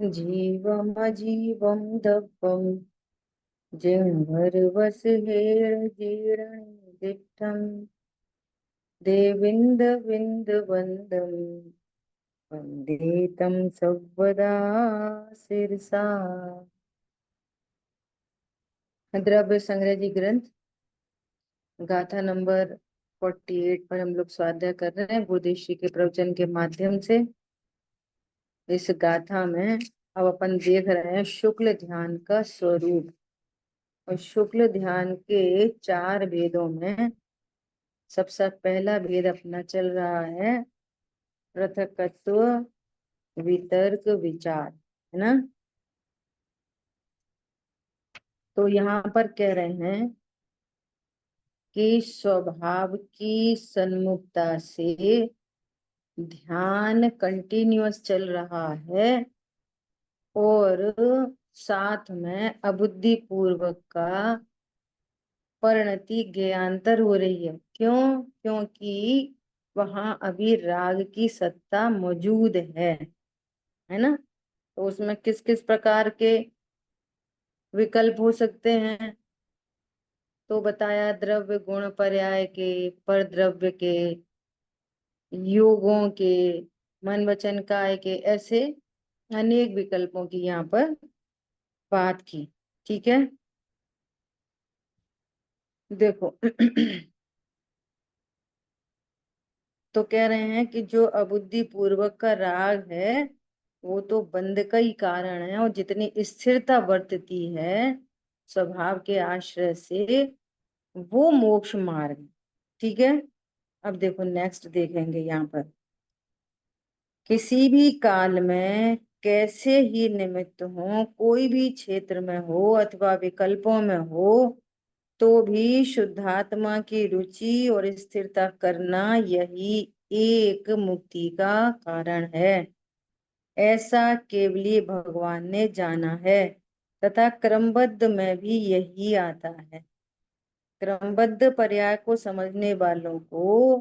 जीवमजीवं दब्बं जिह्वार्वसुहेर्जीर्णं देविन्दविन्दवन्दं वन्दे तं सर्वदा शिरसा। द्रव्य संग्रह जी ग्रंथ गाथा नंबर 48 पर हम लोग स्वाध्याय कर रहे हैं बुद्धि के प्रवचन के माध्यम से। इस गाथा में अब अपन देख रहे हैं शुक्ल ध्यान का स्वरूप। और शुक्ल ध्यान के 4 भेदों में सबसे पहला भेद अपना चल रहा है पृथकत्व वितर्क विचार, है ना। तो यहाँ पर कह रहे हैं कि स्वभाव की सन्मुखता से ध्यान कंटिन्यूअस चल रहा है और साथ में अबुद्धि पूर्वक का परिणति ज्ञानांतर हो रही है। क्यों? क्योंकि वहां अभी राग की सत्ता मौजूद है ना। तो उसमें किस किस प्रकार के विकल्प हो सकते हैं? तो बताया द्रव्य गुण पर्याय के, पर द्रव्य के, योगों के, मन वचन काय के, ऐसे अनेक विकल्पों की यहाँ पर बात की। ठीक है, देखो तो कह रहे हैं कि जो अबुद्धि पूर्वक का राग है वो तो बंध का ही कारण है, और जितनी स्थिरता बरतती है स्वभाव के आश्रय से वो मोक्ष मार्ग है। ठीक है, अब देखो नेक्स्ट देखेंगे यहाँ पर। किसी भी काल में कैसे ही निमित्त हो, कोई भी क्षेत्र में हो अथवा विकल्पों में हो, तो भी शुद्धात्मा की रुचि और स्थिरता करना यही एक मुक्ति का कारण है। ऐसा केवली भगवान ने जाना है, तथा क्रमबद्ध में भी यही आता है। क्रमबद्ध पर्याय को समझने वालों को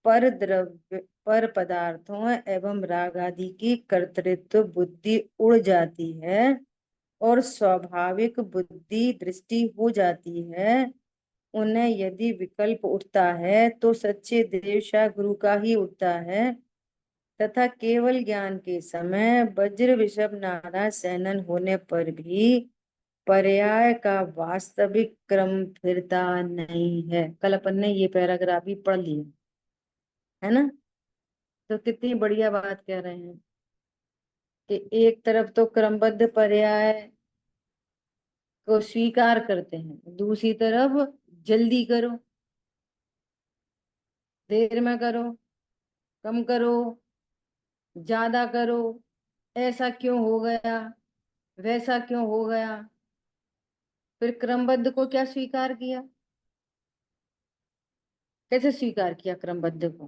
पर द्रव्य, पर पदार्थों एवं राग आदि की कर्तृत्व बुद्धि उड़ जाती है और स्वाभाविक बुद्धि दृष्टि हो जाती है। उन्हें यदि विकल्प उठता है तो सच्चे देवशा गुरु का ही उठता है, तथा केवल ज्ञान के समय वज्र विषभ नारा सैनन होने पर भी पर्याय का वास्तविक क्रम फिरता नहीं है। कल अपन ने ये पैराग्राफ भी पढ़ लिया, है ना। तो कितनी बढ़िया बात कह रहे हैं कि एक तरफ तो क्रमबद्ध पर्याय को स्वीकार करते हैं, दूसरी तरफ जल्दी करो, देर में करो, कम करो, ज्यादा करो, ऐसा क्यों हो गया, वैसा क्यों हो गया। फिर क्रमबद्ध को क्या स्वीकार किया? कैसे स्वीकार किया क्रमबद्ध को?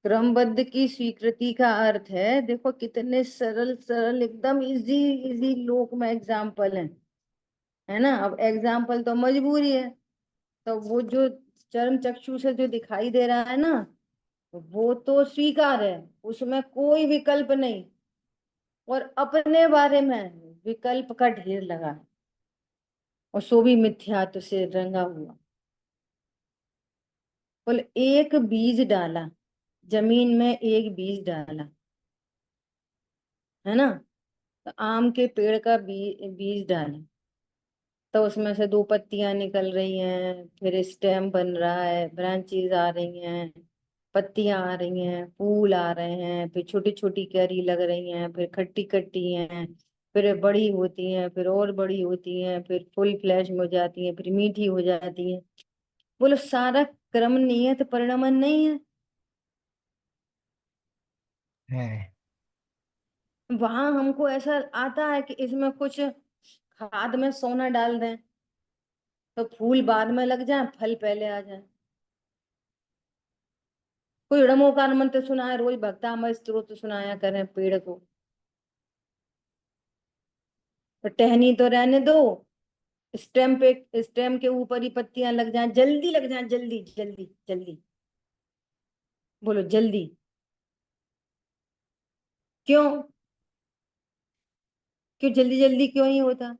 क्रमबद्ध की स्वीकृति का अर्थ है, देखो कितने सरल सरल एकदम इजी इजी लोक में एग्जाम्पल है ना। अब एग्जाम्पल तो मजबूरी है, तो वो जो चर्म चक्षु से जो दिखाई दे रहा है ना, वो तो स्वीकार है, उसमें कोई विकल्प नहीं। और अपने बारे में विकल्प का ढेर लगा है, और सो भी मिथ्यात्व से रंगा हुआ। बोल एक बीज डाला, जमीन में एक बीज डाला, है ना। तो आम के पेड़ का बीज डाला, तो उसमें से 2 पत्तियां निकल रही हैं, फिर स्टेम बन रहा है, ब्रांचेस आ रही हैं, पत्तियां आ रही हैं, फूल आ रहे हैं, फिर छोटी छोटी कैरी लग रही हैं, फिर खट्टी खट्टी हैं, फिर बड़ी होती हैं, फिर और बड़ी होती हैं, फिर फुल फ्लैश में हो जाती हैं, फिर मीठी हो जाती हैं। बोलो सारा क्रम नियत परिणमन नहीं है? है। वहां हमको ऐसा आता है कि इसमें कुछ खाद में सोना डाल दें तो फूल बाद में लग जाए, फल पहले आ जाए। कोई ड़मोकार मंत्र सुनाए, रोज भक्तामय स्तोत्र सुनाया करें पेड़ को, तो टहनी तो रहने दो, स्टेम पे, स्टेम के ऊपर ही पत्तियां लग जाएं, जल्दी लग जाएं, जल्दी जल्दी जल्दी। बोलो जल्दी क्यों? क्यों जल्दी जल्दी क्यों नहीं होता?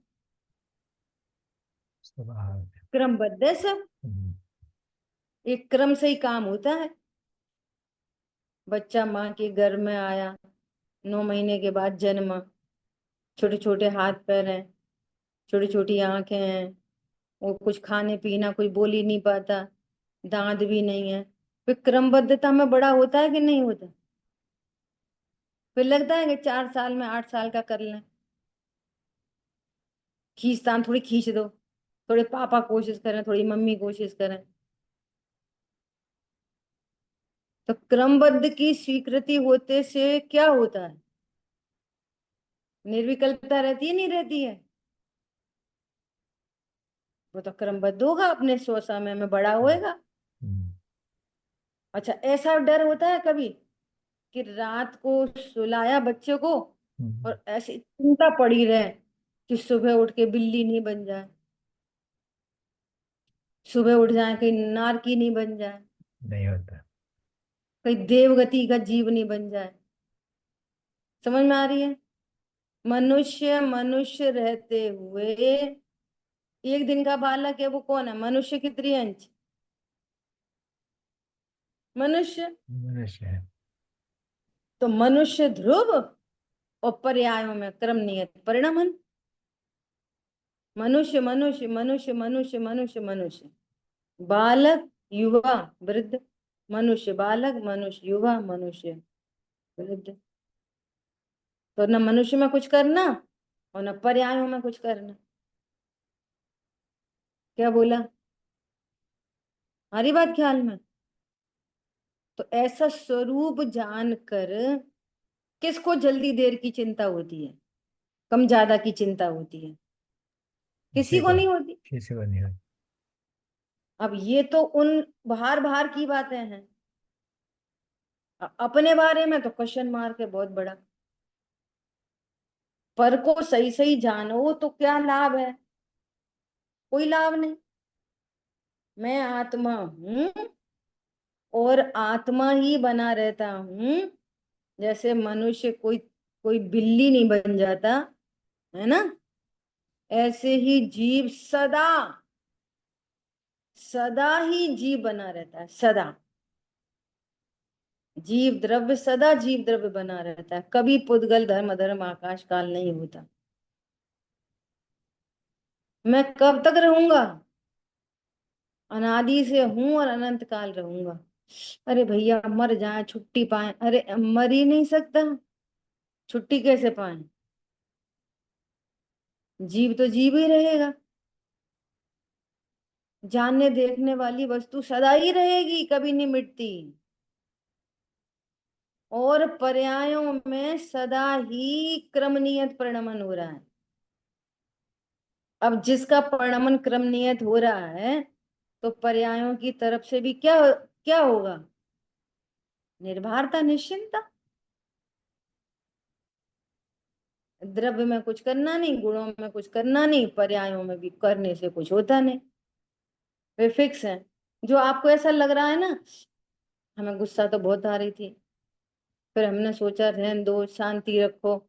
स्वभाव। क्रमबद्ध है सब। हम्म, एक क्रम से ही काम होता है। बच्चा माँ के गर्भ में आया, 9 महीने के बाद जन्म, छोटे छोटे हाथ पैर हैं, छोटी छोटी आंखें हैं, वो कुछ खाने पीना कुछ बोल ही नहीं पाता, दांत भी नहीं है। फिर क्रमबद्धता में बड़ा होता है कि नहीं होता? फिर लगता है कि 4 साल में 8 साल का कर लें। खींचतान थोड़ी खींच दो, थोड़े पापा कोशिश करें, थोड़ी मम्मी कोशिश करें। तो क्रमबद्ध की स्वीकृति होते से क्या होता है? निर्विकल्पता रहती है नहीं रहती है? वो तो क्रमबद्ध होगा, अपने स्व समय में बड़ा होएगा। हम्म, अच्छा, ऐसा डर होता है कभी कि रात को सुलाया बच्चे को हम्म, और ऐसी चिंता पड़ी रहे कि सुबह उठ के बिल्ली नहीं बन जाए, सुबह उठ जाए कहीं नारकी नहीं बन जाए, नहीं होता। कहीं देवगति का जीव नहीं बन जाए? समझ में आ रही है? मनुष्य मनुष्य रहते हुए, एक दिन का बालक है, वो कौन है? मनुष्य की त्रियंच, मनुष्य। मनुष्य है। तो मनुष्य ध्रुव और पर्यायों में क्रम नियत परिणमन। मनुष्य मनुष्य मनुष्य मनुष्य मनुष्य मनुष्य, बालक युवा वृद्ध, मनुष्य बालक मनुष्य युवा मनुष्य वृद्ध। तो न मनुष्य में कुछ करना और न पर्यायों में कुछ करना। क्या बोला? हमारी बात ख्याल में? तो ऐसा स्वरूप जानकर किसको जल्दी देर की चिंता होती है, कम ज्यादा की चिंता होती है? किसी किसी को को, नहीं होती। किसी को नहीं होता। अब ये तो उन बाहर बाहर की बातें हैं। अपने बारे में तो क्वेश्चन मार्क है बहुत बड़ा। पर को सही सही जानो तो क्या लाभ है? कोई लाभ नहीं। मैं आत्मा हूं और आत्मा ही बना रहता हूं। जैसे मनुष्य कोई कोई बिल्ली नहीं बन जाता, है ना? ऐसे ही जीव सदा सदा ही जीव बना रहता है, सदा। जीव द्रव्य सदा जीव द्रव्य बना रहता है, कभी पुद्गल धर्म धर्म आकाश काल नहीं होता। मैं कब तक रहूंगा? अनादि से हूं और अनंत काल रहूंगा। अरे भैया मर जाए छुट्टी पाए, अरे मर ही नहीं सकता, छुट्टी कैसे पाए? जीव तो जीव ही रहेगा। जानने देखने वाली वस्तु सदा ही रहेगी, कभी नहीं मिटती। और पर्यायों में सदा ही क्रम नियत परिणमन हो रहा है। अब जिसका परिणमन क्रम नियत हो रहा है, तो पर्यायों की तरफ से भी क्या क्या होगा? निर्भरता निश्चिंतता। द्रव्य में कुछ करना नहीं, गुणों में कुछ करना नहीं, पर्यायों में भी करने से कुछ होता नहीं। वे फिक्स है। जो आपको ऐसा लग रहा है ना, हमें गुस्सा तो बहुत आ रही थी, फिर हमने सोचा रहने दो, शांति रखो,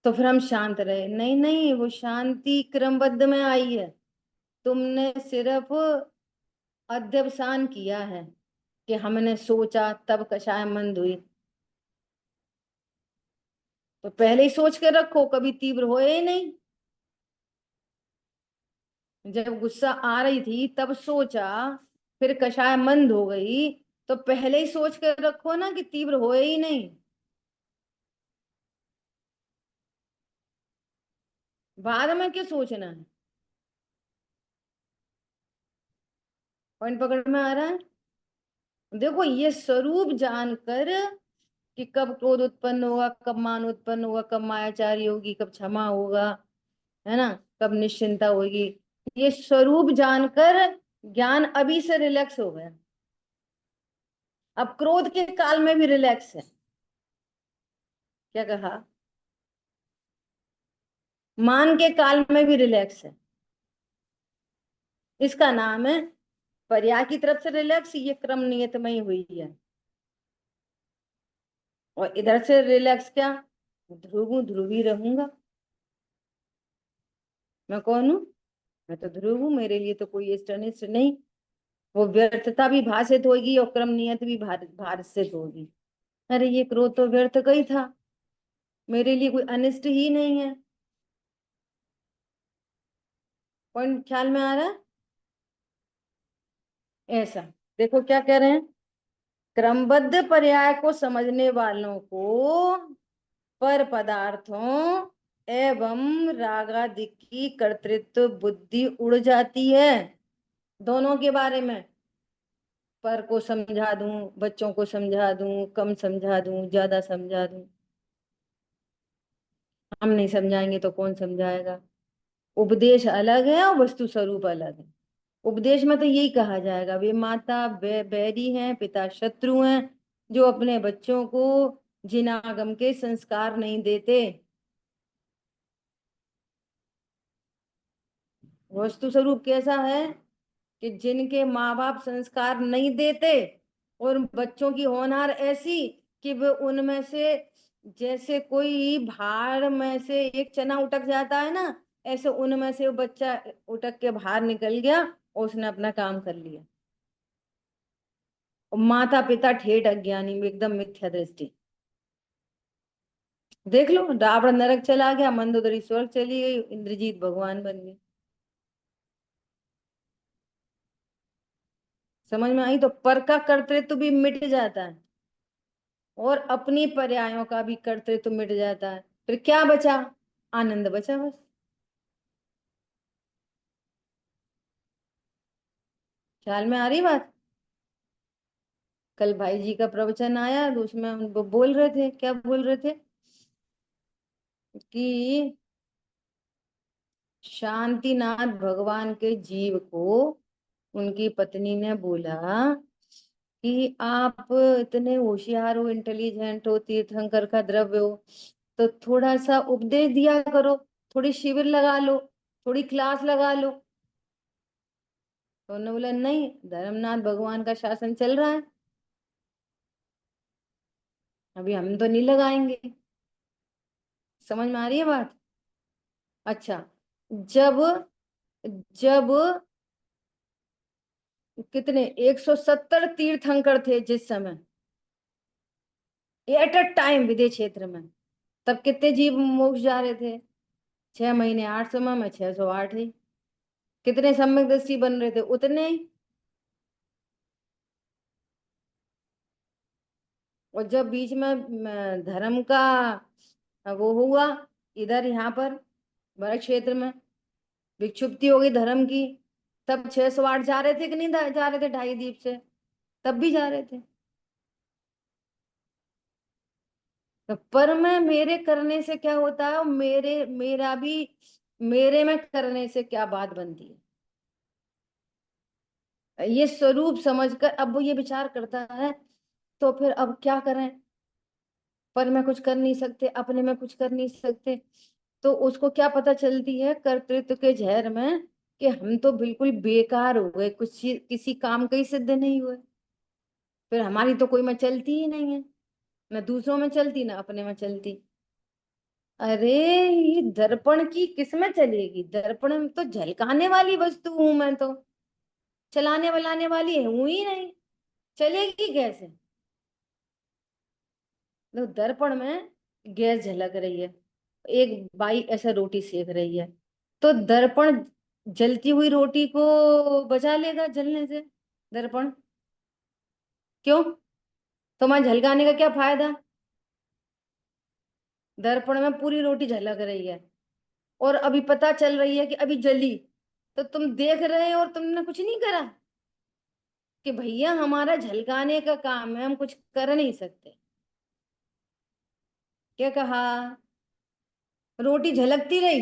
तो फिर हम शांत रहे। नहीं नहीं, वो शांति क्रमबद्ध में आई है। तुमने सिर्फ अध्यवसान किया है कि हमने सोचा तब कषाय मंद हुई। तो पहले ही सोच के रखो, कभी तीव्र होए ही नहीं। जब गुस्सा आ रही थी तब सोचा, फिर कषाय मंद हो गई, तो पहले ही सोच के रखो ना कि तीव्र होए ही नहीं। बाद में क्यों सोचना है? पॉइंट पकड़ में आ रहा है? देखो, ये स्वरूप जानकर कि कब क्रोध उत्पन्न होगा, कब मान उत्पन्न होगा, कब मायाचारी होगी, कब क्षमा होगा, है ना, कब निश्चिंता होगी, ये स्वरूप जानकर ज्ञान अभी से रिलैक्स हो गया। अब क्रोध के काल में भी रिलैक्स है। क्या कहा? मान के काल में भी रिलैक्स है। इसका नाम है पर्याय की तरफ से रिलैक्स, ये क्रम नियतमयी हुई है। और इधर से रिलैक्स क्या? ध्रुव हूँ, ध्रुव ही रहूंगा। मैं कौन हूँ? मैं तो ध्रुव हूँ, मेरे लिए तो कोई इष्ट अनिष्ट नहीं। वो व्यर्थता भी भाषित होगी और क्रम नियत भी भाषित होगी। अरे ये क्रोध तो व्यर्थ का ही था, मेरे लिए कोई अनिष्ट ही नहीं है। पॉइंट ख्याल में आ रहा है? ऐसा देखो क्या कह रहे हैं, क्रमबद्ध पर्याय को समझने वालों को पर पदार्थों एवं रागादि की कर्तृत्व बुद्धि उड़ जाती है। दोनों के बारे में, पर को समझा दूं, बच्चों को समझा दूं, कम समझा दूं, ज्यादा समझा दूं, हम नहीं समझाएंगे तो कौन समझाएगा। उपदेश अलग है और वस्तु स्वरूप अलग है। उपदेश में तो यही कहा जाएगा, वे माता बैरी हैं, पिता शत्रु हैं, जो अपने बच्चों को जिनागम के संस्कार नहीं देते। वस्तु स्वरूप कैसा है कि जिनके माँ बाप संस्कार नहीं देते और बच्चों की होनहार ऐसी कि वो उनमें से, जैसे कोई भाड़ में से एक चना उटक जाता है ना, ऐसे उनमें से वो बच्चा उटक के बाहर निकल गया और उसने अपना काम कर लिया। और माता पिता ठेठ अज्ञानी, एकदम मिथ्या दृष्टि। देख लो, रावण नरक चला गया, मंदोदरी स्वर्ग चली गई, इंद्रजीत भगवान बन गए। समझ में आई? तो पर का कर्तृत्व भी मिट जाता है और अपनी पर्यायों का भी कर्तृत्व मिट जाता है। फिर क्या बचा? आनंद बचा बस। ख्याल में आ रही बात? कल भाई जी का प्रवचन आया तो उसमें वो बोल रहे थे, क्या बोल रहे थे कि शांतिनाथ भगवान के जीव को उनकी पत्नी ने बोला कि आप इतने होशियार हो, इंटेलिजेंट हो, तीर्थंकर का द्रव्य हो, तो थोड़ा सा उपदेश दिया करो, थोड़ी शिविर लगा लो, थोड़ी क्लास लगा लो। तो उन्होंने बोला नहीं, धर्मनाथ भगवान का शासन चल रहा है, अभी हम तो नहीं लगाएंगे। समझ में आ रही है बात? अच्छा, जब जब कितने 170 तीर्थंकर थे जिस समय, एट अ टाइम विदेश क्षेत्र में, तब कितने जीव मोक्ष जा रहे थे? 6 महीने 8 समय में 608 ही। कितने सम्यक दृष्टि बन रहे थे? उतने ही। और जब बीच में धर्म का वो हुआ, इधर यहाँ पर भरत क्षेत्र में विक्षुप्ति हो गई धर्म की, तब 608 जा रहे थे कि नहीं जा रहे थे ढाई द्वीप से? तब भी जा रहे थे। तो पर में मेरे करने से क्या होता है, मेरा भी, मेरे में करने से क्या बात बनती है, ये स्वरूप समझकर अब वो ये विचार करता है। तो फिर अब क्या करें, पर में कुछ कर नहीं सकते, अपने में कुछ कर नहीं सकते। तो उसको क्या पता चलती है कर्तृत्व के जहर में कि हम तो बिल्कुल बेकार हो गए, कुछ किसी काम के ही सिद्ध नहीं हुए। फिर हमारी तो कोई में चलती ही नहीं है, न दूसरों में चलती न अपने में चलती। अरे ये दर्पण की किस में चलेगी? दर्पण में तो झलकाने वाली वस्तु हूं मैं तो, चलाने वलाने वाली हूं ही नहीं, चलेगी कैसे? तो दर्पण में गैस झलक रही है, एक बाई ऐसा रोटी सेक रही है, तो दर्पण जलती हुई रोटी को बचा लेगा जलने से? दर्पण क्यों? तुम्हारे झलकाने का क्या फायदा? दर्पण में पूरी रोटी झलक रही है और अभी पता चल रही है कि अभी जली, तो तुम देख रहे हो और तुमने कुछ नहीं करा कि भैया हमारा झलकाने का काम है, हम कुछ कर नहीं सकते। क्या कहा? रोटी झलकती रही।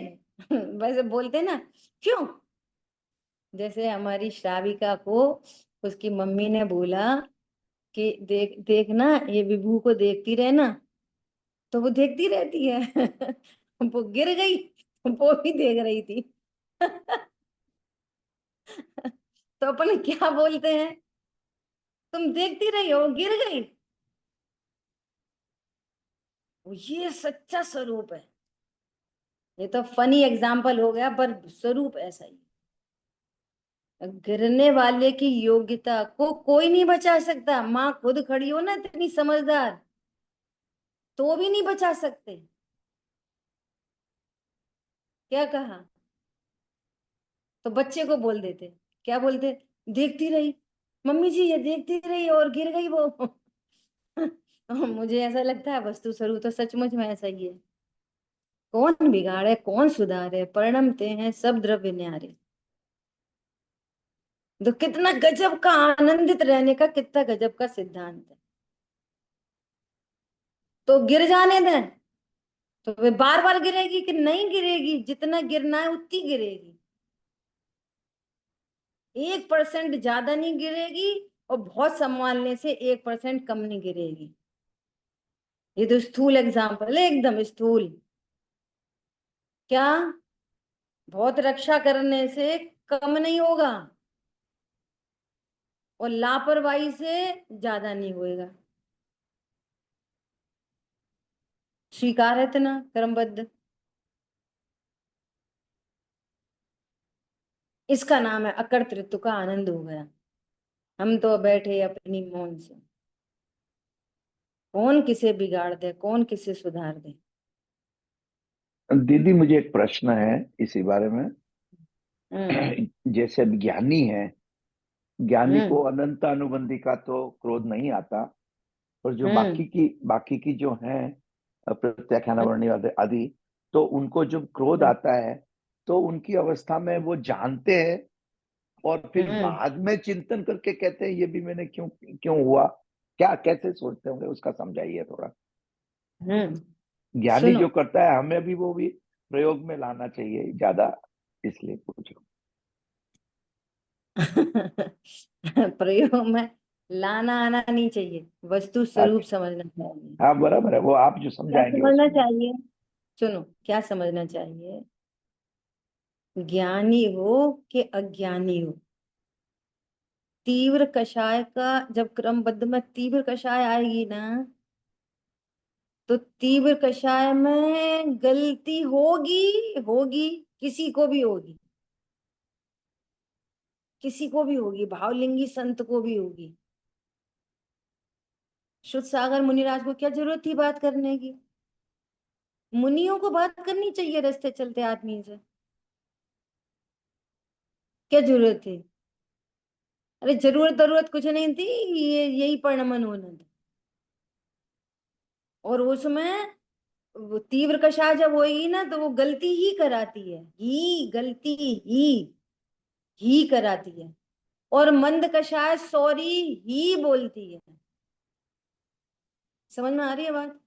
वैसे बोलते ना, क्यों? जैसे हमारी श्राविका को उसकी मम्मी ने बोला कि देख देखना, ये विभू को देखती रहना, तो वो देखती रहती है। वो गिर गई, वो भी देख रही थी। तो अपन क्या बोलते हैं, तुम देखती रही हो गिर गई। ये सच्चा स्वरूप है। ये तो फनी एग्जाम्पल हो गया, पर स्वरूप ऐसा ही। गिरने वाले की योग्यता को कोई नहीं बचा सकता। माँ खुद खड़ी हो ना इतनी समझदार, तो भी नहीं बचा सकते। क्या कहा? तो बच्चे को बोल देते, क्या बोलते? देखती रही मम्मी जी, ये देखती रही और गिर गई वो। मुझे ऐसा लगता है वस्तु स्वरूप तो सचमुच में ऐसा ही है। कौन बिगाड़े कौन सुधारे, परिणमते हैं सब द्रव्य न्यारे। तो कितना गजब का आनंदित रहने का, कितना गजब का सिद्धांत है। तो गिर जाने दें, तो वे बार बार गिरेगी कि नहीं गिरेगी? जितना गिरना है उतनी गिरेगी। 1% ज्यादा नहीं गिरेगी, और बहुत संभालने से 1% कम नहीं गिरेगी। ये तो स्थूल एग्जाम्पल है, एकदम स्थूल। क्या? बहुत रक्षा करने से कम नहीं होगा, और लापरवाही से ज्यादा नहीं होएगा। स्वीकार है इतना क्रमबद्ध। इसका नाम है अकर्तृत्व का आनंद हो गया। हम तो बैठे अपनी मौन से। कौन किसे बिगाड़ दे, कौन किसे सुधार दे। दीदी मुझे एक प्रश्न है इसी बारे में। हम्म। जैसे अब ज्ञानी है, ज्ञानी को हम्म। अनंत अनुबंधी का तो क्रोध नहीं आता, और जो हम्म। बाकी की जो है प्रत्याख्यान वर्णी आदि आदि, तो उनको जब क्रोध हम्म। आता है तो उनकी अवस्था में वो जानते हैं, और फिर हम्म। बाद में चिंतन करके कहते हैं ये भी मैंने क्यों क्यों हुआ। क्या कैसे सोचते होंगे, उसका समझाइए थोड़ा। हम्म। ज्ञानी सुनो। जो करता है हमें भी वो भी प्रयोग में लाना चाहिए ज्यादा, इसलिए पूछ रहा प्रयोग में लाना आना नहीं चाहिए, वस्तु हूँ। स्वरूप समझना चाहिए। हाँ बराबर है, वो आप जो क्या समझाएंगे समझना उसमें। चाहिए? सुनो, क्या समझना चाहिए? ज्ञानी हो कि अज्ञानी हो, तीव्र कषाय का जब क्रमबद्ध में तीव्र कषाय आएगी ना, तो तीव्र कषाय में गलती होगी, होगी। किसी को भी होगी, किसी को भी होगी, भावलिंगी संत को भी होगी। शुद्ध सागर मुनिराज को क्या जरूरत थी बात करने की? मुनियों को बात करनी चाहिए रास्ते चलते आदमी से। क्या जरूरत थी? अरे जरूरत जरूरत कुछ नहीं थी, ये यही परिणमन होना था। और उसमें वो तीव्र कषाय जब होगी ना, तो वो गलती ही कराती है, ही गलती ही कराती है। और मंद कषाय सॉरी ही बोलती है। समझ में आ रही है बात?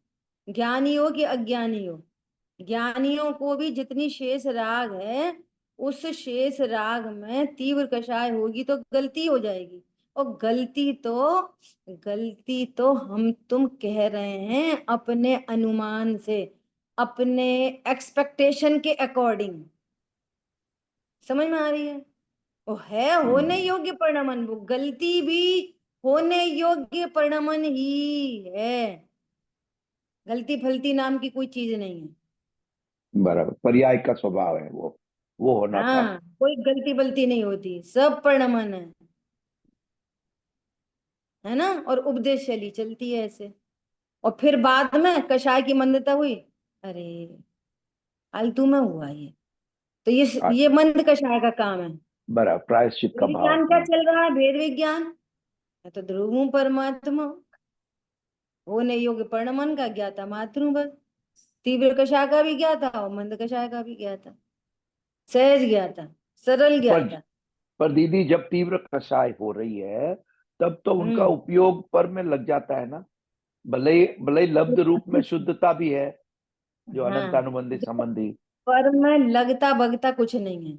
ज्ञानी हो कि अज्ञानी हो, ज्ञानियों को भी जितनी शेष राग है, उस शेष राग में तीव्र कषाय होगी तो गलती हो जाएगी। और गलती तो हम तुम कह रहे हैं अपने अनुमान से, अपने एक्सपेक्टेशन के अकॉर्डिंग। समझ में आ रही है? वो है होने हम्म, योग्य परिणमन, वो गलती भी होने योग्य परिणमन ही है। गलती फलती नाम की कोई चीज नहीं है। बराबर, पर्याय का स्वभाव है वो होना था। हाँ, कोई गलती बलती नहीं होती, सब परिणमन है ना। और उपदेश शैली चलती है ऐसे। और फिर बाद में कषाय की मंदता हुई, अरे फालतू में हुआ ये। तो आ- ये मंद कषाय का काम है। बराबर, प्रायश्चित का भेद भाव। विज्ञान क्या चल रहा है? भेद विज्ञान। मैं तो ध्रुव हूं परमात्मा, होने योग्य परिणमन का ज्ञाता मात्र हूं बस। तीव्र कषाय का भी ज्ञाता और मंद कषाय का भी ज्ञाता, सहज ज्ञाता, सरल पर ज्ञाता। पर दीदी जब तीव्र कषाय हो रही है तब तो उनका हम्म। उपयोग पर में लग जाता है ना। भले ही लब्ध रूप में शुद्धता भी है, जो अनंत हाँ, अनुबंधी संबंधी। पर में लगता बगता कुछ नहीं है।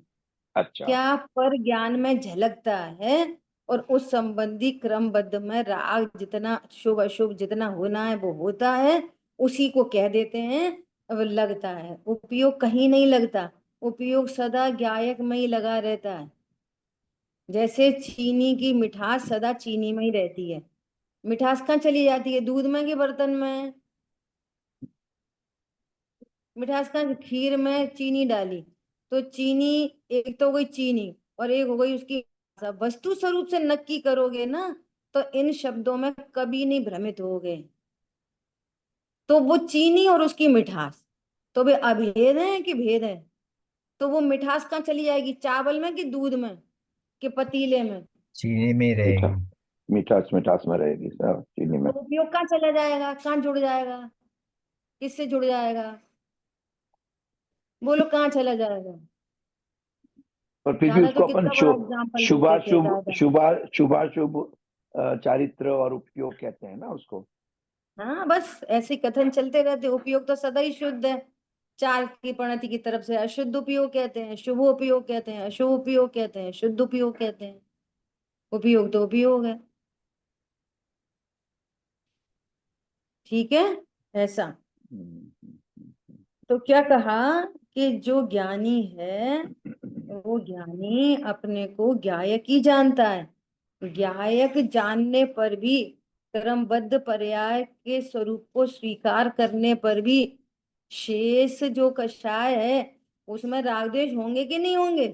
अच्छा। क्या पर ज्ञान में झलकता है। और उस संबंधी क्रमबद्ध में राग जितना शुभ अशुभ जितना होना है वो होता है, उसी को कह देते हैं। अब लगता है, उपयोग कहीं नहीं लगता। उपयोग सदा ज्ञायक में ही लगा रहता है। जैसे चीनी की मिठास सदा चीनी में ही रहती है। मिठास कहाँ चली जाती है? दूध में कि बर्तन में? मिठास कहाँ से? खीर में चीनी डाली तो चीनी, एक तो हो गई चीनी और एक हो गई उसकी, वस्तु स्वरूप से नक्की करोगे ना तो इन शब्दों में कभी नहीं भ्रमित होगे। तो वो चीनी और उसकी मिठास, तो वे अभेद है कि भेद है? तो वो मिठास कहाँ चली जाएगी? चावल में कि दूध में कि पतीले में? चीनी में ही मीठा, रहेगी। मिठास मिठास में रहेगी सर, चीनी में। तो उपयोग कहाँ चला जाएगा? कहाँ जुड़ जाएगा? किससे जुड़ जाएगा? बोलो कहाँ चला जाएगा? पर फिर भी दादा तो उसको अपन कितना बड़ा एग्जाम्पल देते थे शुभाशुभ दादा। शुभाशुभ चारित्र और उपयोग कहते हैं ना उसको। हाँ बस ऐसे कथन चलते रहते, उपयोग तो सदा ही शुद्ध है। चार की प्रणति की तरफ से अशुद्ध उपयोग कहते हैं, शुभ उपयोग कहते हैं, अशुभ उपयोग कहते हैं, शुद्ध उपयोग कहते हैं। उपयोग तो उपयोग है। ठीक है, ऐसा। तो क्या कहा कि जो ज्ञानी है वो ज्ञानी अपने को ज्ञायक ही जानता है। ज्ञायक जानने पर भी, क्रमबद्ध पर्याय के स्वरूप को स्वीकार करने पर भी, शेष जो कषाय है उसमें राग द्वेष होंगे कि नहीं होंगे?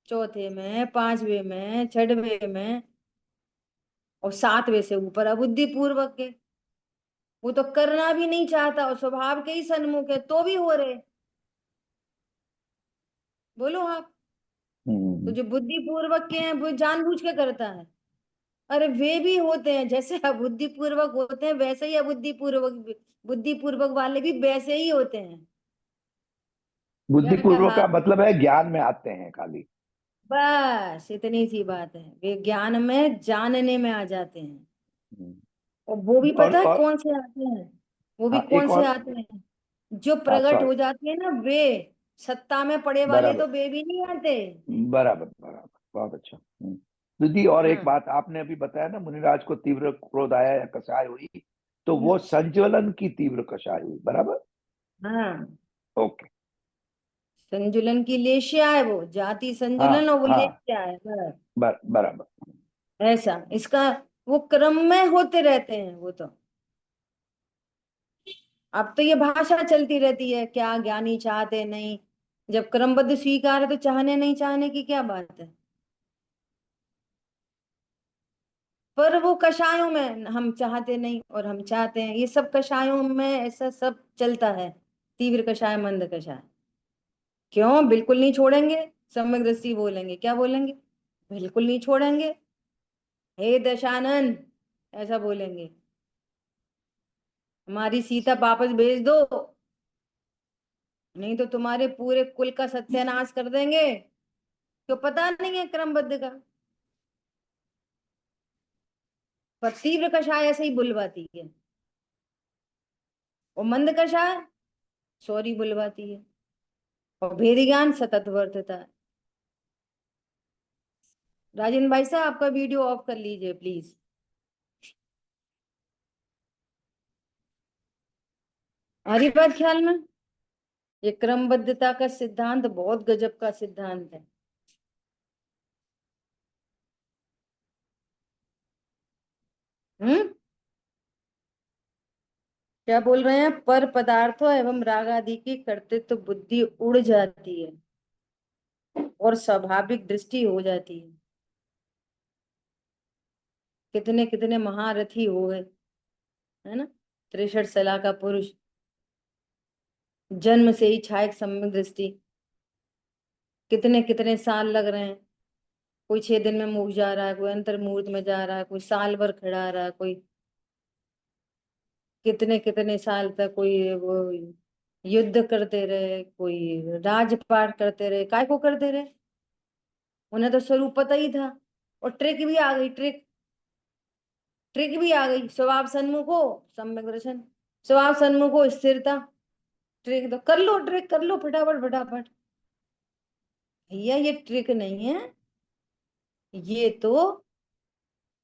चौथे में, पांचवे में, छठवे में और सातवें से ऊपर अबुद्धि पूर्वक के। वो तो करना भी नहीं चाहता और स्वभाव के ही सन्मुख है तो भी हो रहे। बोलो आप। तो हम्म। जो बुद्धि पूर्वक के हैं वो जानबूझ के करता है। अरे वे भी होते हैं, जैसे अबुद्धि पूर्वक होते हैं वैसे ही अबुद्धि पूर्वक, बुद्धि पूर्वक वाले भी वैसे ही होते हैं। क्या बुद्धिपूर्वक कहा? का मतलब है ज्ञान में आते हैं खाली। बस इतनी सी बात है, वे ज्ञान में जानने में आ जाते हैं। हम्म। और वो भी पता है और कौन से आते हैं? वो भी हाँ, कौन एक से और। आते हैं? जो हाँ प्रकट सॉरी। हो जाते हैं ना वे। सत्ता में पड़े वाले बराबर तो वे भी नहीं आते। बराबर बराबर, बहुत अच्छा। दीदी और एक हाँ बात आपने अभी बताया ना, मुनिराज को तीव्र क्रोध आया या कषाय हुई, तो हम्म, वो संज्वलन की तीव्र कषाय हुई, बराबर। हाँ। ओके। संजुलन की लेशिया है वो, जाति संजुलन हाँ और वो हाँ, लेशिया है बस। बराबर। ऐसा इसका वो क्रम में होते रहते हैं वो तो। अब तो ये भाषा चलती रहती है, क्या ज्ञानी चाहते नहीं। जब क्रमबद्ध स्वीकार है तो चाहने नहीं चाहने की क्या बात है? पर वो कषायों में हम चाहते नहीं और हम चाहते हैं, ये सब कषायों में ऐसा सब चलता है। तीव्र कषाय, मंद कषाय। क्यों बिल्कुल नहीं छोड़ेंगे? सम्यक दृष्टि बोलेंगे, क्या बोलेंगे? बिल्कुल नहीं छोड़ेंगे, हे दशानन, ऐसा बोलेंगे। हमारी सीता वापस भेज दो, नहीं तो तुम्हारे पूरे कुल का सत्यानाश कर देंगे। क्यों? पता नहीं है क्रमबद्ध का। पर तीव्र कषाय ऐसे ही बुलवाती है, और मंद कषाय सॉरी बुलवाती है, और भेद ज्ञान सतत वर्तता है। राजेंद्र भाई साहब आपका वीडियो ऑफ कर लीजिए प्लीज। आ रही बात ख्याल में? ये क्रमबद्धता का सिद्धांत बहुत गजब का सिद्धांत है। हम्म। क्या बोल रहे हैं? पर पदार्थों एवं राग आदि की कर्तृत्व बुद्धि उड़ जाती है और स्वाभाविक दृष्टि हो जाती है। कितने कितने महारथी हो गए, है ना? 63 सलाह का पुरुष, जन्म से ही छायक सम्यक दृष्टि। कितने कितने साल लग रहे हैं, कोई 6 दिन में मुख जा रहा है, कोई अंतर मुहूर्त में जा रहा है, कोई साल भर खड़ा रहा, कोई कितने कितने साल तक कोई वो युद्ध करते रहे, कोई राजपाट करते रहे। काय को करते रहे? उन्हें तो स्वरूप पता ही था। और ट्रिक भी आ गई, ट्रिक, ट्रिक भी आ गई। स्वभाव सन्मुख हो सम्यक दर्शन, स्वभाव सन्मुख हो स्थिरता। ट्रिक तो कर लो, ट्रिक कर लो फटाफट फटाफट। भैया ये ट्रिक नहीं है, ये तो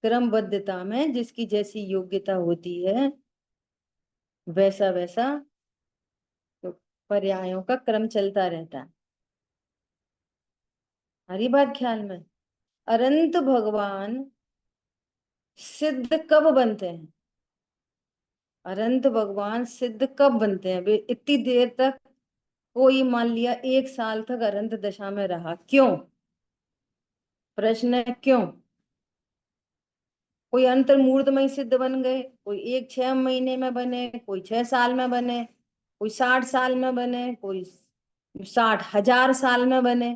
क्रमबद्धता में जिसकी जैसी योग्यता होती है वैसा वैसा तो पर्यायों का क्रम चलता रहता है। हरी बात ख्याल में? अनंत भगवान सिद्ध कब बनते हैं? अनंत भगवान सिद्ध कब बनते हैं? वे इतनी देर तक कोई मान लिया 1 साल तक अरंत दशा में रहा, क्यों? प्रश्न है क्यों? कोई अंतर्मूर्तमय सिद्ध बन गए, कोई 6 महीने में बने, कोई 6 साल में बने, कोई 60 साल में बने, कोई 60,000 साल में बने,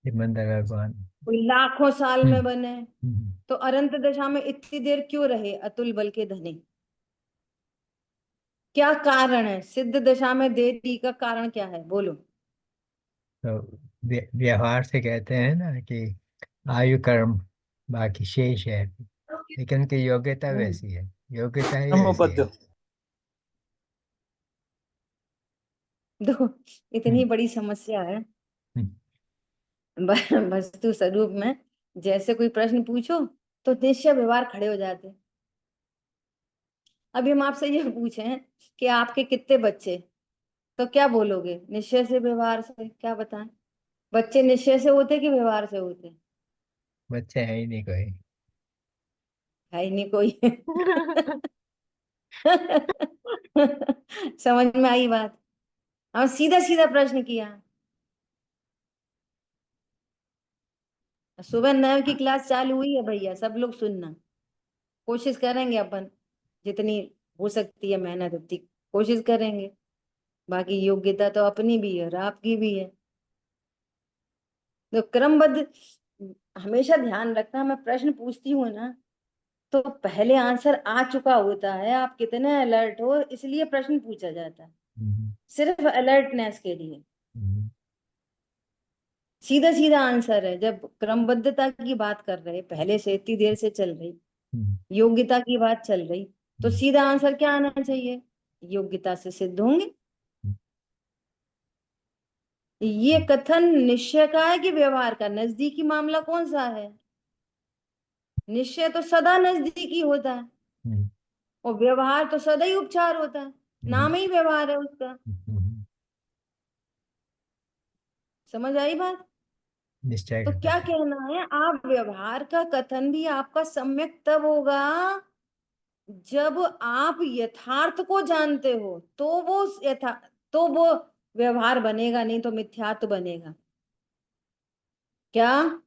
सिमंदर भगवान। कोई लाखों साल हम्म, में बने। हम्म। तो अनंत दशा में इतनी देर क्यों रहे अतुल बल के धनी? क्या कारण है? सिद्ध दशा में देरी का कारण क्या है, बोलो। तो व्यवहार से कहते हैं ना कि आयु कर्म बाकी शेष है, लेकिन उनकी योग्यता हम्म। वैसी है, योग्यता ही वैसी है। ब्रह्मबद्ध। देखो, इतनी हम्म, बड़ी समस्या है हम्म, वस्तु स्वरूप में। जैसे कोई प्रश्न पूछो तो निश्चय व्यवहार खड़े हो जाते। अभी हम आपसे ये पूछें कि आपके कितने बच्चे, तो क्या बोलोगे? निश्चय से, व्यवहार से? क्या बताएं? बच्चे निश्चय से होते कि व्यवहार से होते? बच्चे है ही नहीं कोई। है ही नहीं कोई। समझ में आई बात? हम सीधा सीधा प्रश्न किया। सुबह 9 की क्लास चालू हुई है भैया, सब लोग सुनना। कोशिश करेंगे अपन, जितनी हो सकती है मेहनत उतनी कोशिश करेंगे। बाकी योग्यता तो अपनी भी है और आपकी भी है। तो क्रमबद्ध हमेशा ध्यान रखना, मैं प्रश्न पूछती हूँ ना तो पहले आंसर आ चुका होता है, आप कितने अलर्ट हो इसलिए प्रश्न पूछा जाता है, हम्म, सिर्फ अलर्टनेस के लिए। हम्म, सीधा सीधा आंसर है। जब क्रमबद्धता की बात कर रहे, पहले से इतनी देर से चल रही हम्म, योग्यता की बात चल रही, तो हम्म, सीधा आंसर क्या आना चाहिए? योग्यता से सिद्ध होंगे। ये कथन निश्चय का है कि व्यवहार का? नजदीकी मामला कौन सा है? निश्चय तो सदा नजदीकी होता है, हम्म, और व्यवहार तो सदा ही उपचार होता है, हम्म, नाम ही व्यवहार है उसका। हम्म। समझ आई बात? निश्चय तो करना क्या चाहिए। कहना है, आप व्यवहार का कथन भी आपका सम्यक तब होगा जब आप यथार्थ को जानते हो, तो वो तो वो व्यवहार बनेगा, नहीं तो मिथ्यात्व बनेगा। क्या?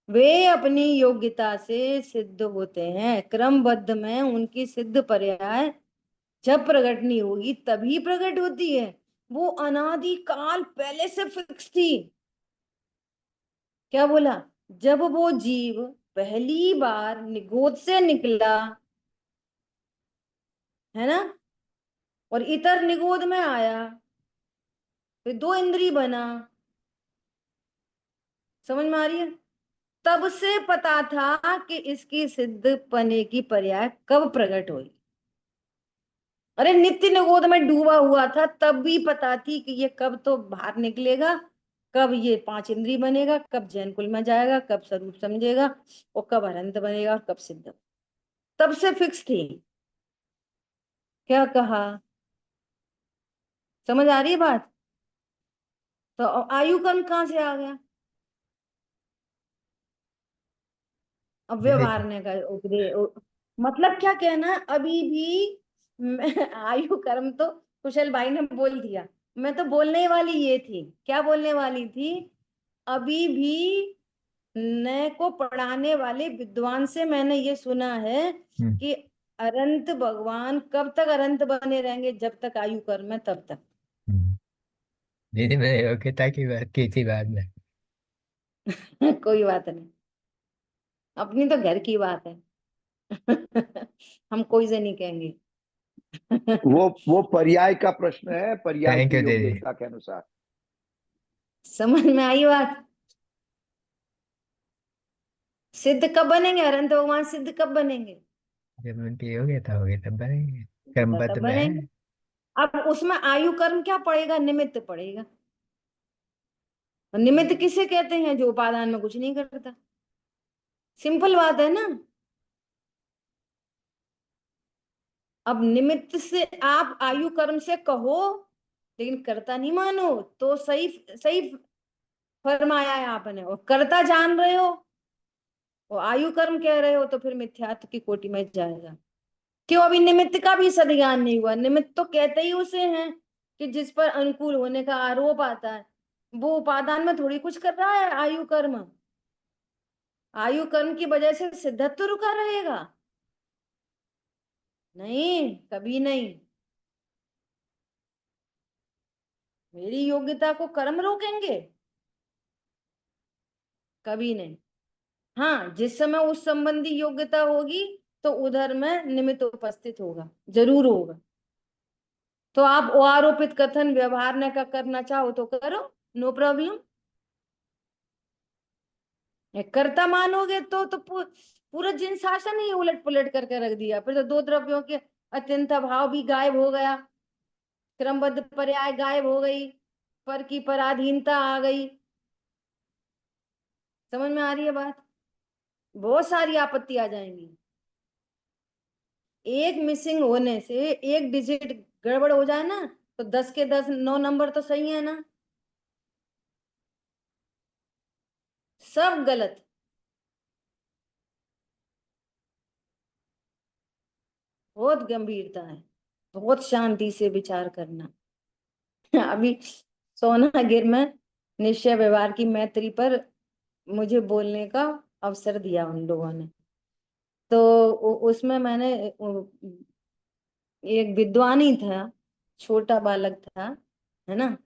वे अपनी योग्यता से सिद्ध होते हैं, क्रमबद्ध में उनकी सिद्ध पर्याय जब प्रकट नहीं होगी तभी प्रकट होती है। वो अनादि काल पहले से फिक्स थी। क्या बोला? जब वो जीव पहली बार निगोद से निकला, है ना, और इतर निगोद में आया, फिर 2 इंद्री बना। समझ में आ रही है? तब से पता था कि इसकी सिद्ध पने की पर्याय कब प्रकट हुई। अरे नित्य निगोद में डूबा हुआ था, तब भी पता थी कि ये कब तो बाहर निकलेगा, कब ये 5 इंद्री बनेगा, कब जैन कुल में जाएगा, कब स्वरूप समझेगा, और कब अनंत बनेगा, और कब सिद्ध। तब से फिक्स थी। क्या कहा? समझ आ रही है बात? तो आयु कर्म कहाँ से आ गया? अब धीरे व्यवहार ने का उपदेश, मतलब क्या कहना है? अभी भी आयु कर्म तो कुशल भाई ने बोल दिया, मैं तो बोलने वाली ये थी। क्या बोलने वाली थी? अभी भी नए को पढ़ाने वाले विद्वान से मैंने ये सुना है हम्म, कि अनंत भगवान कब तक अनंत बने रहेंगे? जब तक आयु कर्म है तब तक। हम्म। दीदी मैंने योग्यता की बात की थी बाद में। कोई बात नहीं, अपनी तो घर की बात है। हम कोई से नहीं कहेंगे। वो पर्याय का प्रश्न है, पर्याय थैंक की यू दीदी। योग्यता के अनुसार। समझ में आई बात? सिद्ध कब बनेंगे? अनंत भगवान सिद्ध कब बनेंगे? जब उनकी योग्यता होगी तब बनेंगे, क्रमबद्ध तब में है। बनेंगे। अब उसमें आयु कर्म क्या पड़ेगा? निमित्त पड़ेगा। और निमित्त किसे कहते हैं? जो उपादान में कुछ नहीं करता। सिंपल बात है ना। अब निमित्त से आप आयु कर्म से कहो, लेकिन कर्ता नहीं मानो, तो सही सही फरमाया है आपने। और कर्ता जान रहे हो और आयु कर्म कह रहे हो, तो फिर मिथ्यात्व की कोटि में जाएगा। क्यों? अभी निमित्त का भी सद ज्ञान नहीं हुआ। निमित्त तो कहते ही उसे हैं कि जिस पर अनुकूल होने का आरोप आता है वो उपादान में थोड़ी कुछ कर रहा है। आयु कर्म, आयु कर्म की वजह से सिद्धत्व रुका रहेगा? नहीं, कभी नहीं। मेरी योग्यता को कर्म रोकेंगे? कभी नहीं। हाँ, जिस समय उस संबंधी योग्यता होगी तो उधर में निमित्त उपस्थित होगा, जरूर होगा। तो आप वो आरोपित कथन व्यवहार न का करना चाहो तो करो, नो प्रॉब्लम। कर्ता मानोगे तो पूरा जिन शासन ही उलट पुलट करके रख दिया। फिर तो दो द्रव्यों के अत्यंत भाव भी गायब हो गया, क्रमबद्ध पर्याय गायब हो गई, पर की पराधीनता आ गई। समझ में आ रही है बात? बहुत सारी आपत्ति आ जाएंगी। एक मिसिंग होने से एक डिजिट गड़बड़ हो जाए ना, तो 10 के 10 9 नंबर तो सही है ना, सब गलत। बहुत गंभीरता है, बहुत शांति से विचार करना। अभी सोनागिर में निश्चय व्यवहार की मैत्री पर मुझे बोलने का अवसर दिया उन लोगों ने। तो उसमें मैंने एक विद्वान ही था, छोटा बालक था, है ना,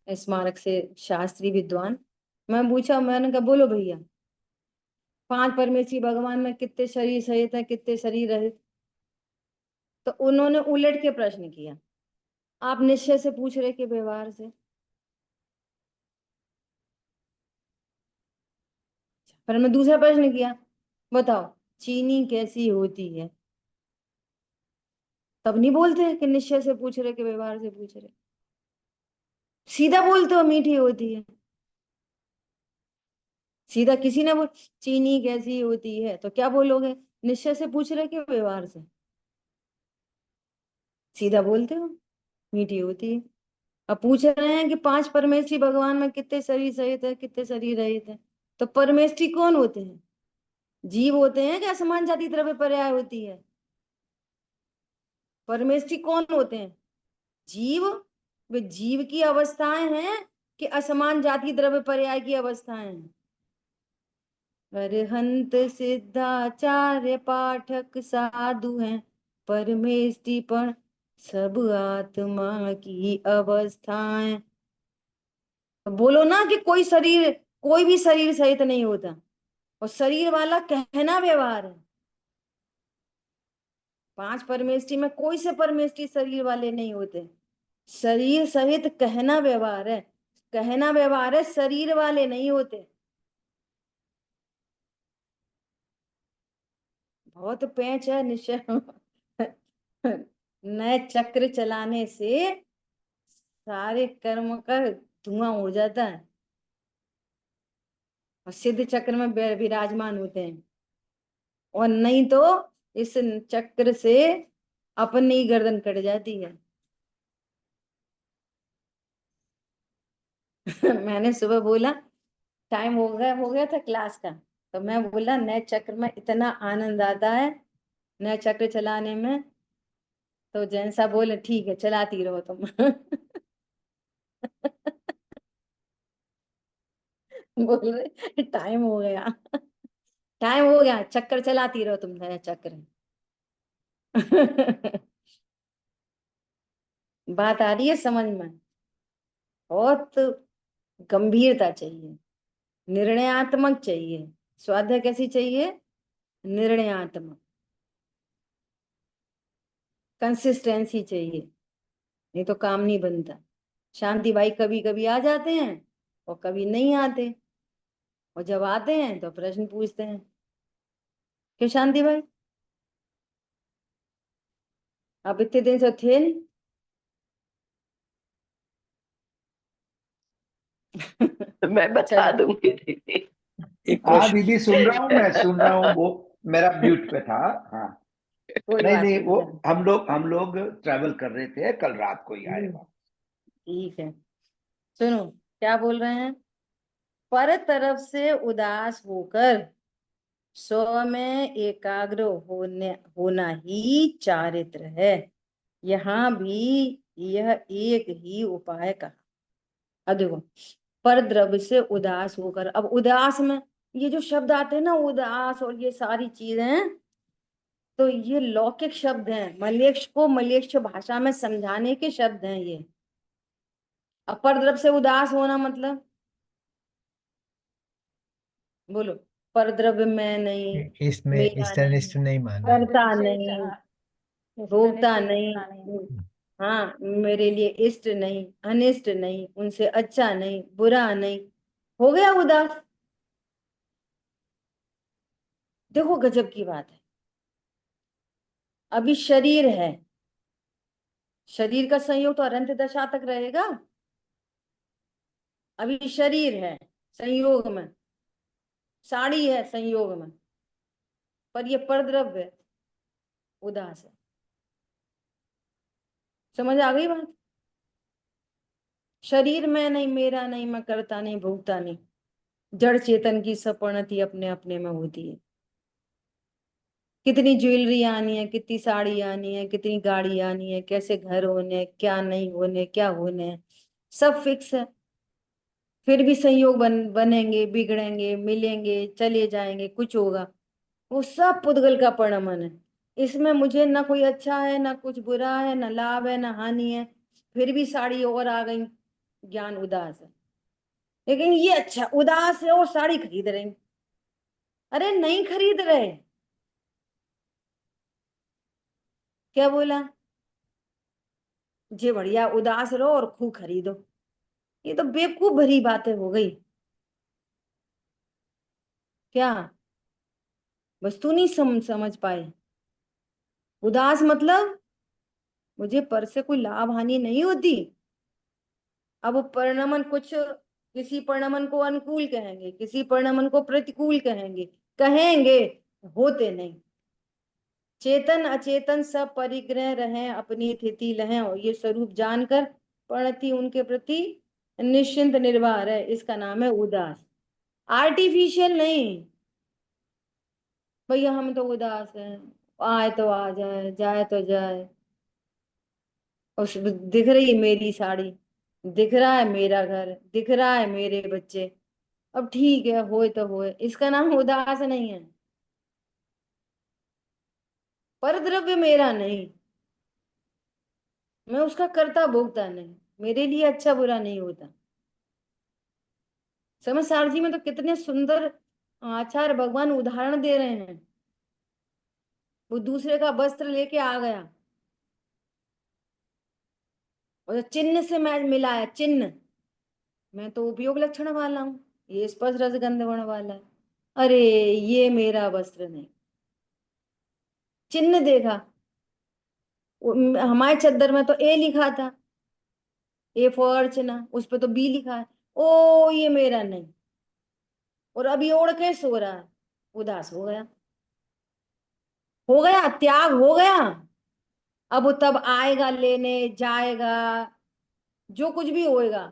स्मारक से शास्त्री विद्वान। मैं पूछा, मैंने कहा बोलो भैया, 5 परमेश्वरी भगवान में कितने शरीर सहित है, कितने शरीर रहित? तो उन्होंने उलट के प्रश्न किया, आप निश्चय से पूछ रहे कि व्यवहार से? पर मैं दूसरा प्रश्न किया, बताओ चीनी कैसी होती है? तब नहीं बोलते कि निश्चय से पूछ रहे कि व्यवहार से पूछ रहे, सीधा बोलते हो मीठी होती है। सीधा किसी ने बोल चीनी कैसी होती है तो क्या बोलोगे, निश्चय से पूछ रहे कि व्यवहार से? सीधा बोलते हो मीठी होती है। अब पूछ रहे हैं कि 5 परमेष्ठी भगवान में कितने शरीर सहित है, कितने शरीर रहित है? तो परमेष्ठी कौन होते हैं? जीव होते हैं कि असमान जाति द्रव्य पर्याय होती है? परमेष्ठी कौन होते हैं? जीव। वे जीव की अवस्थाएं हैं कि असमान जाति द्रव्य पर्याय की अवस्थाएं हैं? अरहंत सिद्धाचार्य पाठक साधु हैं, परमेष्ठी पण सब आत्मा की अवस्थाएं। बोलो ना कि कोई शरीर, कोई भी शरीर सहित नहीं होता, और शरीर वाला कहना व्यवहार है। 5 परमेष्ठी में कोई से परमेष्ठी शरीर वाले नहीं होते, शरीर सहित कहना व्यवहार है। कहना व्यवहार है, शरीर वाले नहीं होते। बहुत पेंच है निश्चय। नए चक्र चलाने से सारे कर्म का धुआं हो जाता है और सिद्ध चक्र में विराजमान होते हैं। और नहीं तो इस चक्र से अपनी ही गर्दन कट जाती है। मैंने सुबह बोला, टाइम हो गया था क्लास का, तो मैं बोला नए चक्र में इतना आनंद आता है, नए चक्र चलाने में। तो जैन साहब बोले ठीक है चलाती रहो तुम। बोल रहे टाइम हो गया, टाइम हो गया, चक्कर चलाती रहो तुम, नया चक्र। बात आ रही है समझ में? बहुत गंभीरता चाहिए, निर्णयात्मक चाहिए। स्वाध्याय कैसी चाहिए? निर्णयात्मक, कंसिस्टेंसी चाहिए, नहीं तो काम नहीं बनता। शांति भाई कभी कभी आ जाते हैं और कभी नहीं आते, और जब आते हैं तो प्रश्न पूछते हैं। क्यों शांति भाई, आप इतने दिन से थे नहीं? मैं बता चलो, दूंगी दीदी। एक हाँ क्वेश्चन। दीदी, सुन रहा हूँ, मैं सुन रहा हूँ, वो मेरा म्यूट पे था। हाँ। कोई नहीं बात नहीं, नहीं, वो चलो। हम लोग ट्रैवल कर रहे थे, कल रात को ही आए वहाँ। ठीक है, सुनो क्या बोल रहे हैं। पर तरफ से उदास होकर स्व में एकाग्र होना ही चारित्र है। यहाँ भी यह एक ही उपाय कहा। अब देखो, पर द्रव्य से उदास होकर, अब उदास में ये जो शब्द आते हैं ना, उदास और ये सारी चीजें हैं, तो ये लौकिक शब्द हैं, मलेच्छ को मलेच्छ भाषा में समझाने के शब्द हैं ये। अपर द्रव्य से उदास होना मतलब, बोलो, पर द्रव्य में नहीं, इसमें मेरा नहीं, इष्टनिष्ठ नहीं माना है। करता नहीं, भोगता नहीं, हाँ, मेरे लिए इष्ट नहीं, अनिष्ट नहीं, उनसे अच्छा नहीं, बुरा नहीं, हो गया उदास। देखो गजब की बात है, अभी शरीर है, शरीर का संयोग तो अनंत दशा तक रहेगा। अभी शरीर है संयोग में, साड़ी है संयोग में, पर ये परद्रव्य उदास है। समझ आ गई बात? शरीर में नहीं, मेरा नहीं, मैं करता नहीं, भोगता नहीं, जड़ चेतन की सपणति अपने अपने में होती है। कितनी ज्वेलरी आनी है, कितनी साड़ी आनी है, कितनी गाड़ी आनी है, कैसे घर होने, क्या नहीं होने, क्या होने, सब फिक्स है। फिर भी संयोग बनेंगे, बिगड़ेंगे, मिलेंगे, चले जाएंगे, कुछ होगा, वो सब पुद्गल का परिणमन है। इसमें मुझे ना कोई अच्छा है, ना कुछ बुरा है, ना लाभ है, ना हानि है। फिर भी साड़ी और आ गई, ज्ञान उदास है। लेकिन ये अच्छा, उदास है और साड़ी खरीद रहे हैं। अरे नहीं खरीद रहे, क्या बोला, जे बढ़िया उदास रहो और खूब खरीदो। ये तो बेवकूफ भरी बातें हो गई। क्या वस्तु नहीं समझ पाए? उदास मतलब मुझे पर से कोई लाभ हानि नहीं होती। अब वो परिणमन कुछ, किसी परिणमन को अनुकूल कहेंगे, किसी परिणमन को प्रतिकूल कहेंगे, कहेंगे, होते नहीं। चेतन अचेतन सब परिग्रह रहे, अपनी स्थिति लहें, और ये स्वरूप जानकर प्रणति उनके प्रति निश्चिंत निर्भर है, इसका नाम है उदास। आर्टिफिशियल नहीं, भैया हम तो उदास हैं, आए तो आ जाए, जाए तो जाए, उस दिख रही है मेरी साड़ी, दिख रहा है मेरा घर, दिख रहा है मेरे बच्चे, अब ठीक है, होए तो होए, इसका नाम उदास नहीं है। पर द्रव्य मेरा नहीं, मैं उसका करता भोगता नहीं, मेरे लिए अच्छा बुरा नहीं होता। समझ सारजी में तो कितने सुंदर आचार्य भगवान उदाहरण दे रहे हैं। वो दूसरे का वस्त्र लेके आ गया, और चिन्ह से मैं मिलाया, चिन्ह, मैं तो उपयोग लक्षण वाला हूँ, ये स्पर्श रसगंध गुण वाला है, अरे ये मेरा वस्त्र नहीं। चिन्ह देखा, हमारे चद्दर में तो ए लिखा था, ए फॉर अर्चना, उस पे तो बी लिखा है, ओ ये मेरा नहीं, और अभी ओढ़ के सो रहा है, उदास हो गया, हो गया त्याग, हो गया। अब वो तब आएगा लेने, जाएगा, जो कुछ भी होएगा,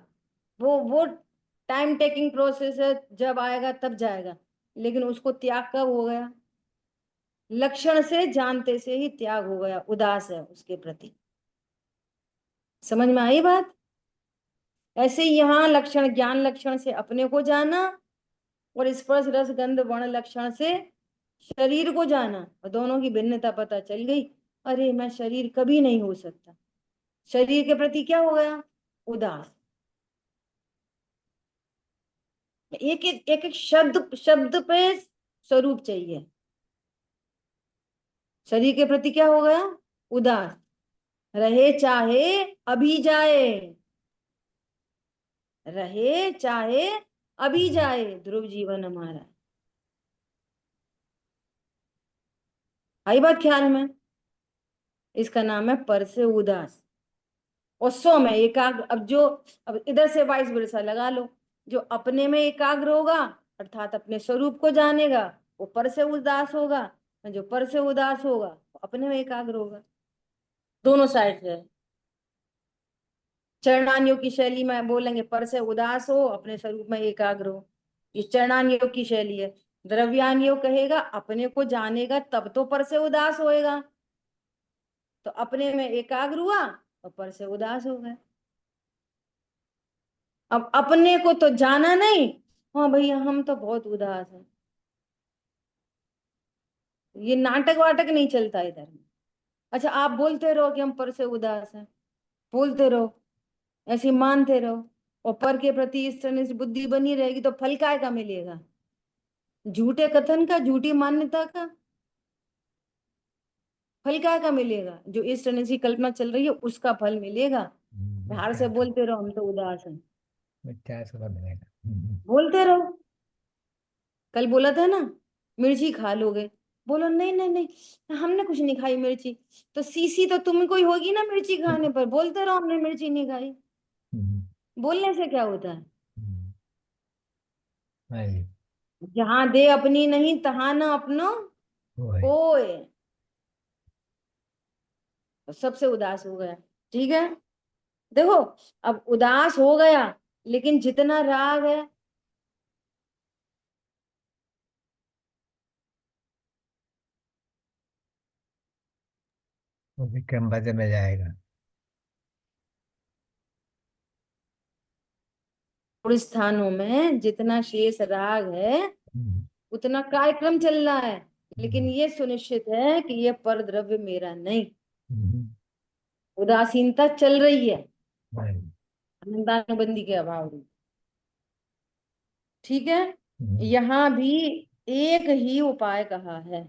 वो टाइम टेकिंग प्रोसेस है, जब आएगा तब जाएगा, लेकिन उसको त्याग कब हो गया? लक्षण से जानते से ही त्याग हो गया, उदास है उसके प्रति। समझ में आई बात? ऐसे ही यहाँ लक्षण, ज्ञान लक्षण से अपने को जाना, और स्पर्श रस गंध वर्ण लक्षण से शरीर को जाना, और दोनों की भिन्नता पता चल गई। अरे मैं शरीर कभी नहीं हो सकता, शरीर के प्रति क्या हो गया? उदास। एक एक एक एक शब्द शब्द पे स्वरूप चाहिए। शरीर के प्रति क्या हो गया? उदास। रहे चाहे अभी जाए, रहे चाहे अभी जाए, ध्रुव जीवन हमारा। आई बात ख्याल में? इसका नाम है पर से उदास। और सौ में एकाग्र, अब जो, अब इधर से 22 बरसा लगा लो, जो अपने में एकाग्र होगा अर्थात अपने स्वरूप को जानेगा, वो पर से उदास होगा, जो पर से उदास होगा वो अपने में एकाग्र होगा। दोनों साइड से। चरणान योग की शैली में बोलेंगे पर से उदास हो, अपने स्वरूप में एकाग्र हो, ये चरणान योग की शैली है। द्रव्यान योग कहेगा अपने को जानेगा तब तो पर से उदास होएगा, तो अपने में एकाग्र हुआ, और पर से उदास हो गए। अब अपने को तो जाना नहीं, हाँ भैया हम तो बहुत उदास हैं। ये नाटक वाटक नहीं चलता इधर। अच्छा आप बोलते रहो कि हम पर से उदास हैं, बोलते रहो, ऐसे मानते रहो, और पर के प्रति इस तरह से बुद्धि बनी रहेगी तो फल काय का मिलेगा? झूठे कथन का, झूठी मान्यता का फल काय का मिलेगा? जो इस तरह से कल्पना चल रही है उसका फल मिलेगा। बाहर से मिथ्या बोलते रहो हम तो उदास हैं, मिथ्या सुख मिलेगा। बोलते रहो। कल बोला था ना मिर्ची खा लोगे, बोलो नहीं नहीं नहीं हमने कुछ नहीं खाई मिर्ची, तो सीसी तो तुमको ही होगी ना मिर्ची खाने पर, बोलते रहो हमने मिर्ची नहीं खाई। बोलने से क्या होता है? हाँ जी, जहां दे अपनी नहीं तहां न अपनो वो है। कोय। तो सबसे उदास हो गया। ठीक है, देखो अब उदास हो गया, लेकिन जितना राग है, वो भी क्रमबद्ध में जाएगा। थोड़े स्थानों में जितना शेष राग है उतना कार्यक्रम चल रहा है, लेकिन ये सुनिश्चित है कि ये पर द्रव्य मेरा नहीं। उदासीनता चल रही है आनंदानुबंधी के अभाव में। ठीक है, यहां भी एक ही उपाय कहा है।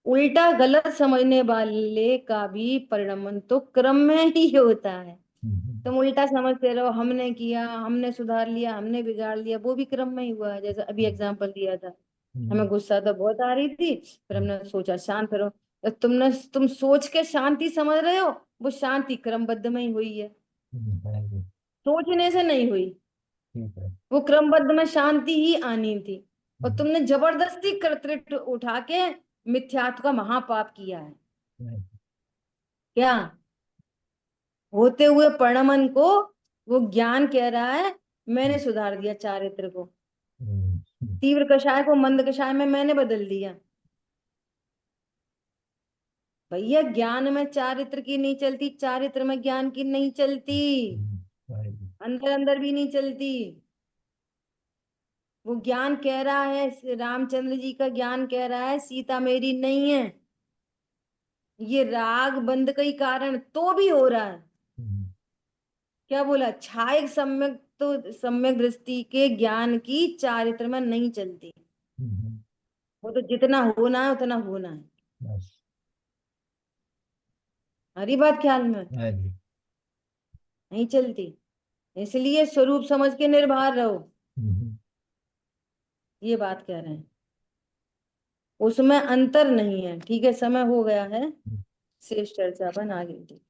उल्टा गलत समझने वाले का भी परिणमन तो क्रम में ही होता है। तुम उल्टा समझते रहो, हमने किया, हमने सुधार लिया, हमने बिगाड़ लिया, वो भी क्रम में ही हुआ है। जैसे अभी एग्जांपल दिया था, हमें गुस्सा तो बहुत आ रही थी, फिर हमने सोचा शांत रहो, तो तुम सोच के शांति समझ रहे हो, वो शांति क्रमबद्ध में ही हुई है, सोचने से नहीं हुई। वो क्रमबद्ध में शांति ही आनी थी, और तुमने जबरदस्ती कर्तृत्व उठा के मिथ्यात्व का महापाप किया है। क्या होते हुए परिणमन को वो ज्ञान कह रहा है, मैंने सुधार दिया चारित्र को, तीव्र कषाय को मंद कषाय में मैंने बदल दिया। भैया ज्ञान में चारित्र की नहीं चलती, चारित्र में ज्ञान की नहीं चलती, अंदर अंदर भी नहीं चलती। वो ज्ञान कह रहा है, रामचंद्र जी का ज्ञान कह रहा है सीता मेरी नहीं है, ये राग बंद का ही कारण तो भी हो रहा है। क्या बोला? छाया सम्यक, तो सम्यक दृष्टि के ज्ञान की चारित्र में नहीं चलती, वो तो जितना होना है उतना होना है। हरी बात ख्याल में नहीं चलती, इसलिए स्वरूप समझ के निर्भर रहो, ये बात कह रहे हैं। उसमें अंतर नहीं है। ठीक है, समय हो गया है, शेष चर्चा अपन आगे की।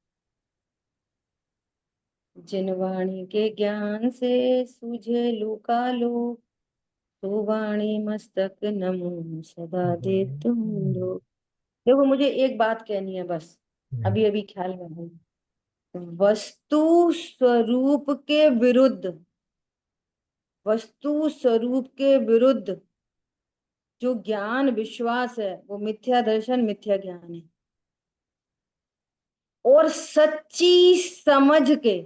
जिन वाणी के ज्ञान से सूझे लोकालोक, तो वाणी मस्तक नमो सदा दे तुम लोग। देखो मुझे एक बात कहनी है बस, अभी अभी ख्याल में है, वस्तु स्वरूप के विरुद्ध, वस्तु स्वरूप के विरुद्ध जो ज्ञान विश्वास है वो मिथ्या दर्शन, मिथ्या ज्ञान है। और सच्ची समझ के,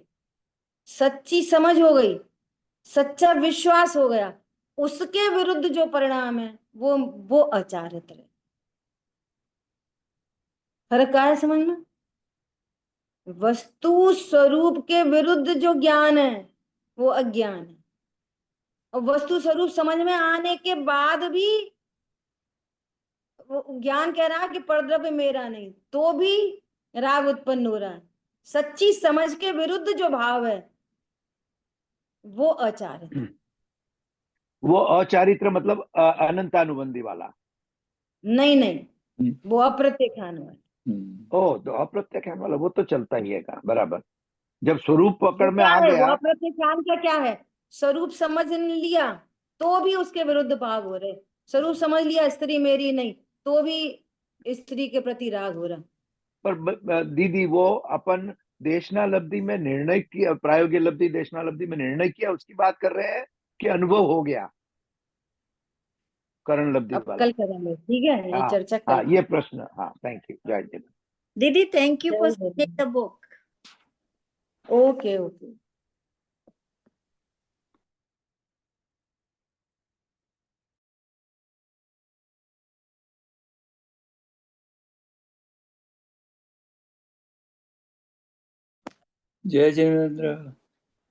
सच्ची समझ हो गई, सच्चा विश्वास हो गया, उसके विरुद्ध जो परिणाम है वो अचारित्र है। फर्क क्या है समझना? वस्तु स्वरूप के विरुद्ध जो ज्ञान है वो अज्ञान है, और वस्तु स्वरूप समझ में आने के बाद भी वो ज्ञान कह रहा है कि परद्रव्य मेरा नहीं, तो भी राग उत्पन्न हो रहा है। सच्ची समझ के विरुद्ध जो भाव है वो अचारित्र। वो अचारित्र मतलब अनंतानुबंधी वाला? नहीं नहीं, वो अप्रत्यक्षान वाला। ओ, तो अप्रत्यक्षान वाला वो तो चलता ही है बराबर। जब स्वरूप वो पकड़ में क्या आ है? वो गया। अप्रत्यक्षान का क्या है? स्वरूप समझ लिया तो भी उसके विरुद्ध भाव हो रहे। स्वरूप समझ लिया स्त्री मेरी नहीं, तो भी स्त्री के प्रति राग हो रहा। पर दीदी वो अपन देशनालब्धि में निर्णय किया, प्रायोगिक लब्धि देशनालब्धि में निर्णय किया, उसकी बात कर रहे हैं कि अनुभव हो गया करण लब्धि अब वाला? कल करेंगे, ठीक है, ये हाँ चर्चा कल। हाँ, ये प्रश्न, हाँ, थैंक यू, जय जय। Didi, thank you for जय sending the book. Okay okay. जय जिनेन्द्र।